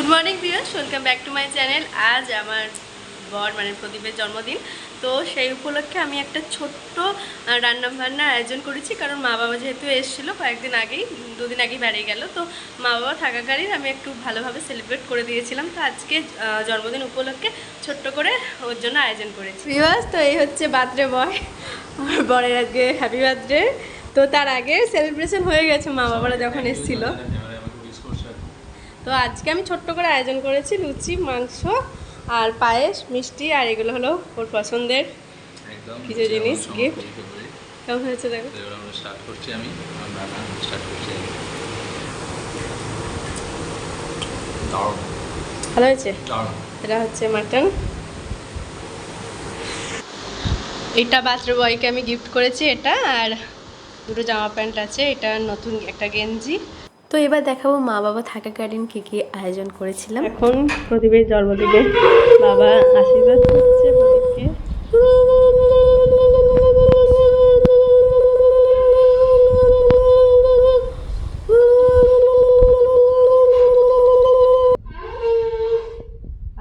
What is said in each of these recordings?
Good morning viewers, welcome back to my channel. আজ আমার বর মানে প্রদীপের জন্মদিন, তো সেই উপলক্ষে আমি একটা ছোট্ট রান্নাবান্নার আয়োজন করেছি। কারণ মা বাবা যেহেতু এসেছিলো কয়েকদিন আগেই, দুদিন আগেই বেরিয়ে গেল, তো মা বাবা থাকাকালীন আমি একটু ভালোভাবে সেলিব্রেট করে দিয়েছিলাম। তো আজকে জন্মদিন উপলক্ষে ছোট্ট করে ওর জন্য আয়োজন করেছি ভিউয়ার্স। তো এই হচ্ছে বার্থডে বয়, আমার বরের আজকে হ্যাপি বার্থডে। তো তার আগে সেলিব্রেশন হয়ে গেছে মা বাবারা যখন এসেছিলো। তো আজকে আমি ছোট্ট করে আয়োজন করেছি লুচি, মাংস আর পায়েস, মিষ্টি, আর এগুলো হলো ওর পছন্দের কিছু জিনিস গিফট। কেমন হয়েছে দেখো। ভালো হয়েছে। এটা হচ্ছে মাটন। এটা বার্থডে বয়কে আমি গিফট করেছি এটা, আর দুটো জামা প্যান্ট আছে, এটা নতুন একটা গেঞ্জি। তো এবার দেখাবো মা বাবা থাকাকালীন কী কী আয়োজন করেছিলাম। এখন প্রদীপের জন্মদিনে বাবা আশীর্বাদ করছে প্রদীপকে।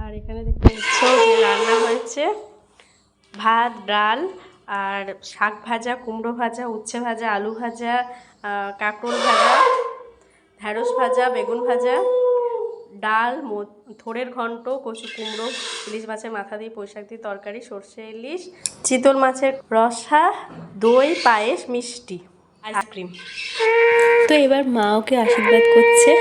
আর এখানে দেখতে পাচ্ছ রান্না হয়েছে ভাত, ডাল, আর শাক ভাজা, কুমড়ো ভাজা, উচ্ছে ভাজা, আলু ভাজা, কাঁকরোল ভাজা, ঢেঁড়স ভাজা, বেগুন ভাজা, ডাল, থোড়ের ঘন্ট, কচু কুমড়ো, ইলিশ মাছের মাথা দিয়ে পুঁইশাক দিয়ে তরকারি, সর্ষে ইলিশ, চিতল মাছের রসা, দই, পায়েস, মিষ্টি, আইসক্রিম। তো এবার মা ওকে আশীর্বাদ করছে।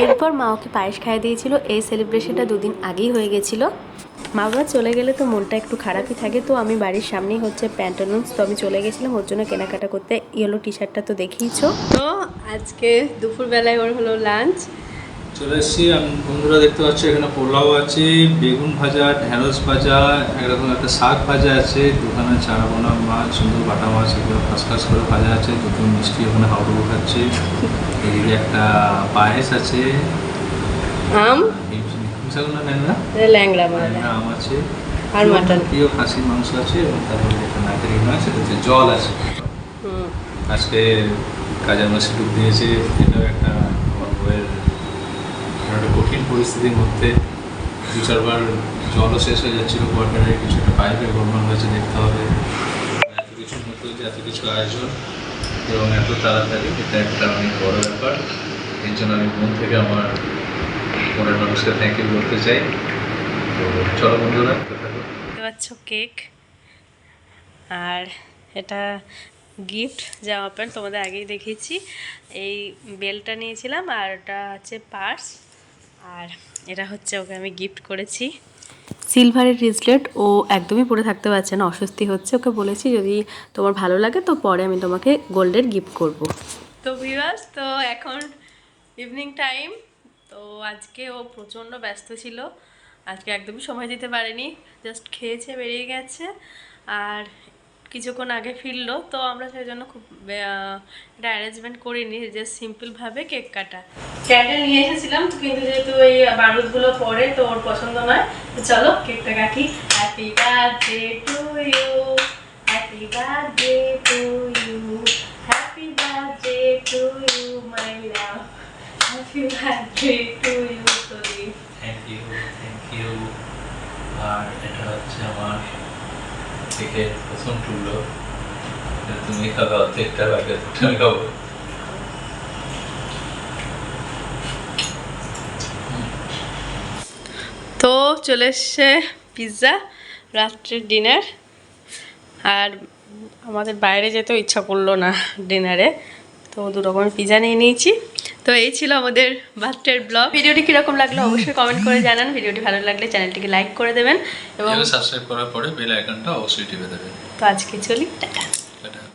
এরপর মা ওকে পায়েস খাইয়ে দিয়েছিল। এই সেলিব্রেশনটা দুদিন আগেই হয়ে গেছিলো। মা বাবা চলে গেলে তো মনটা একটু খারাপই থাকে। তো আমি বাড়ির সামনেই হচ্ছে প্যান্টালুন্স, তো আমি চলে গেছিলাম ওর জন্য কেনাকাটা করতে। ইয়েলো টি শার্টটা তো দেখিয়েছো। তো আজকে দুপুরবেলায় ওর হলো লাঞ্চ। চলে এসেছি বন্ধুরা, দেখতে পাচ্ছ এখানে পোলাও আছে, বেগুন ভাজা, ঢেঁড়স ভাজা, একরকম একটা শাক ভাজা আছে, দোকানে চারাপোনা মাছ, সুন্দর বাটা মাছ, এগুলো ফাঁস করে ভাজা আছে, দুটো মিষ্টি ওখানে হাওড়া খাচ্ছে, এদিকে একটা পায়েস আছে, আম ল্যাংড়া আম আছে, আর মাটন, প্রিয় খাসির মাংস আছে, এবং তারপরে একটা নাকের মাছ, এটা জল আছে। আজকে কাজের মাসে ডুব দিয়েছে। এটাও একটা আমার বইয়ের একটা কঠিন পরিস্থিতির মধ্যে 2-4বার জলও শেষ হয়ে যাচ্ছিল, কোয়ার্টারে কিছু একটা পাইপের গোলমাল হয়েছে, দেখতে হবে। এত কিছুর মধ্যে যে এত কিছু আয়োজন এবং এত তাড়াতাড়ি, এটা একটা অনেক বড় ব্যাপার। এর জন্য আমি মন থেকে আমার মনের মানুষকে থ্যাংক ইউ বলতে চাই। তো চলো বন্ধুরা, দেখতে পাচ্ছ কেক, আর এটা গিফট জামা প্যান্ট তোমাদের আগেই দেখিয়েছি। এই বেলটা নিয়েছিলাম, আর ওটা হচ্ছে পার্স, আর এটা হচ্ছে ওকে আমি গিফট করেছি সিলভারের রিজলেট। ও একদমই পরে থাকতে পারছে না, অস্বস্তি হচ্ছে। ওকে বলেছি যদি তোমার ভালো লাগে তো পরে আমি তোমাকে গোল্ডের গিফট করব। তো ভিউয়ার্স, তো এখন ইভিনিং টাইম। তো আজকে ও প্রচণ্ড ব্যস্ত ছিল, আজকে একদমই সময় দিতে পারেনি, জাস্ট খেয়েছে বেরিয়ে গেছে, আর কিছুক্ষণ আগে ফিরলো। তো আমরা সেই জন্য খুব এটা অ্যারেঞ্জমেন্ট করিনি, জাস্ট সিম্পলভাবে কেক কাটা। ক্যান্ডেল নিয়ে এসেছিলাম, কিন্তু যেহেতু এই বারুদগুলো পরে তো ওর পছন্দ নয়, তো চলো কেকটা কাটি। Happy birthday to you, happy birthday to you, happy birthday to you my love, happy birthday to you Pradip. Thank you. আর এটা হচ্ছে আমার কেকের প্রথম টুকরো, তুমি খাবে অর্ধেকটা, বাকি আমি খাবো। তো চলে এসছে পিৎজা, রাত্রের ডিনার। আর আমাদের বাইরে যেতেও ইচ্ছা করলো না ডিনারে, তো 2 রকমের পিৎজা নিয়ে নিয়েছি। তো এই ছিল আমাদের বার্থডের ব্লগ। ভিডিওটি কীরকম লাগলো অবশ্যই কমেন্ট করে জানান। ভিডিওটি ভালো লাগলে চ্যানেলটিকে লাইক করে দেবেন এবং সাবস্ক্রাইব করার পরে বেল আইকনটা অবশ্যই টিপে দেবেন। তো আজকে চলি, টাটা।